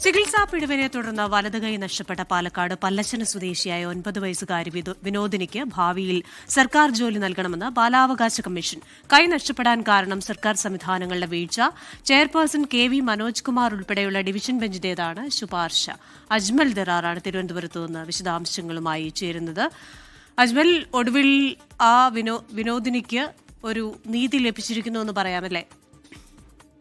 ചികിത്സാ പിഴവിനെ തുടർന്ന് വലതുകൈ നഷ്ടപ്പെട്ട പാലക്കാട് പല്ലശ്ശന സ്വദേശിയായ 9 വയസ്സുകാരി വിനോദിനിക്ക് ഭാവിയിൽ സർക്കാർ ജോലി നൽകണമെന്ന് ബാലാവകാശ കമ്മീഷൻ. കൈ നഷ്ടപ്പെടാൻ കാരണം സർക്കാർ സംവിധാനങ്ങളുടെ വീഴ്ച. ചെയർപേഴ്സൺ KV മനോജ് കുമാർ ഉൾപ്പെടെയുള്ള ഡിവിഷൻ ബെഞ്ചിന്റേതാണ് ശുപാർശ. അജ്മൽ ദറാറാണ് തിരുവനന്തപുരത്ത് നിന്ന് വിശദാംശങ്ങളുമായി ചേരുന്നത്. അജ്മൽ, ഒടുവിൽ ആ വിനോദിനിക്ക് ഒരു നീതി ലഭിച്ചിരിക്കുന്നു എന്ന് പറയാമല്ലേ?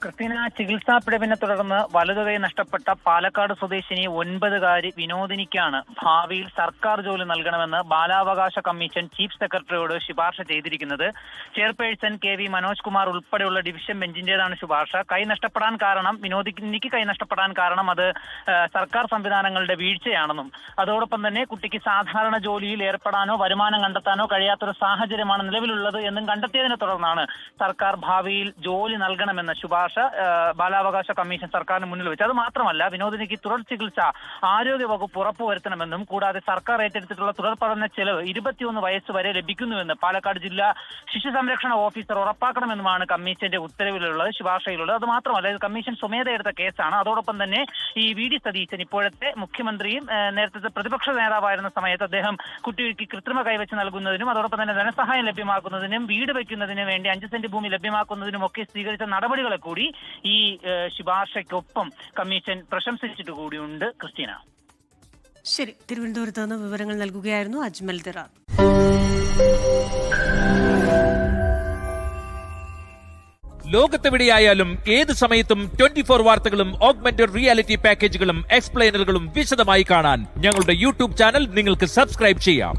ക്രിസ്റ്റീന, ചികിത്സാ പിഴവിനെ തുടർന്ന് വലതുകൈ നഷ്ടപ്പെട്ട പാലക്കാട് സ്വദേശിനി 9കാരി വിനോദിനിക്കാണ് ഭാവിയിൽ സർക്കാർ ജോലി നൽകണമെന്ന് ബാലാവകാശ കമ്മീഷൻ ചീഫ് സെക്രട്ടറിയോട് ശുപാർശ ചെയ്തിരിക്കുന്നത്. ചെയർപേഴ്സൺ KV മനോജ് കുമാർ ഉൾപ്പെടെയുള്ള ഡിവിഷൻ ബെഞ്ചിന്റേതാണ് ശുപാർശ. വിനോദിനിക്ക് കൈ നഷ്ടപ്പെടാൻ കാരണം അത് സർക്കാർ സംവിധാനങ്ങളുടെ വീഴ്ചയാണെന്നും അതോടൊപ്പം തന്നെ കുട്ടിക്ക് സാധാരണ ജോലിയിൽ ഏർപ്പെടാനോ വരുമാനം കണ്ടെത്താനോ കഴിയാത്തൊരു സാഹചര്യമാണ് നിലവിലുള്ളത് എന്നും കണ്ടെത്തിയതിനെ തുടർന്നാണ് സർക്കാർ ഭാവിയിൽ ജോലി നൽകണമെന്ന ശുപാർശ ബാലാവകാശ കമ്മീഷൻ സർക്കാരിന് മുന്നിൽ വെച്ചു. അത് മാത്രമല്ല, വിനോദിനിക്ക് തുടർ ചികിത്സ ആരോഗ്യ വകുപ്പ് ഉറപ്പുവരുത്തണമെന്നും കൂടാതെ സർക്കാർ ഏറ്റെടുത്തിട്ടുള്ള തുടർ പഠന ചെലവ് 21 വയസ്സ് വരെ ലഭിക്കുന്നുവെന്ന് പാലക്കാട് ജില്ലാ ശിശു സംരക്ഷണ ഓഫീസർ ഉറപ്പാക്കണമെന്നുമാണ് കമ്മീഷന്റെ ഉത്തരവിലുള്ളത്, ശുപാർശയിലുള്ളത്. അത് മാത്രമല്ല, ഇത് കമ്മീഷൻ സ്വമേധയെടുത്ത കേസാണ്. അതോടൊപ്പം തന്നെ ഈ VD സതീശൻ, ഇപ്പോഴത്തെ മുഖ്യമന്ത്രിയും നേരത്തെ പ്രതിപക്ഷ നേതാവായിരുന്ന സമയത്ത് അദ്ദേഹം കുട്ടിക്ക് കൃത്രിമ കൈവച്ച് നൽകുന്നതിനും അതോടൊപ്പം തന്നെ ധനസഹായം ലഭ്യമാക്കുന്നതിനും വീട് വയ്ക്കുന്നതിനും വേണ്ടി 5 സെന്റ് ഭൂമി ലഭ്യമാക്കുന്നതിനും ഒക്കെ സ്വീകരിച്ച നടപടികളെ കൂടി ഈ ശുപാർശയ്ക്കൊപ്പം കമ്മീഷൻ പ്രശംസിച്ചിട്ട് കൂടിയുണ്ട്. ക്രിസ്റ്റീന, ശരി. തിരുവനന്തപുരത്ത് നിന്ന് വിവരങ്ങൾ നൽകുകയായിരുന്നു അജ്മൽ ദറാർ. ലോകത്തെവിടെയായാലും ഏത് സമയത്തും 24 വാർത്തകളും ഓഗ്മെന്റഡ് റിയാലിറ്റി പാക്കേജുകളും എക്സ്പ്ലെയിനറുകളും വിശദമായി കാണാൻ ഞങ്ങളുടെ YouTube ചാനൽ നിങ്ങൾക്ക് സബ്സ്ക്രൈബ് ചെയ്യാം.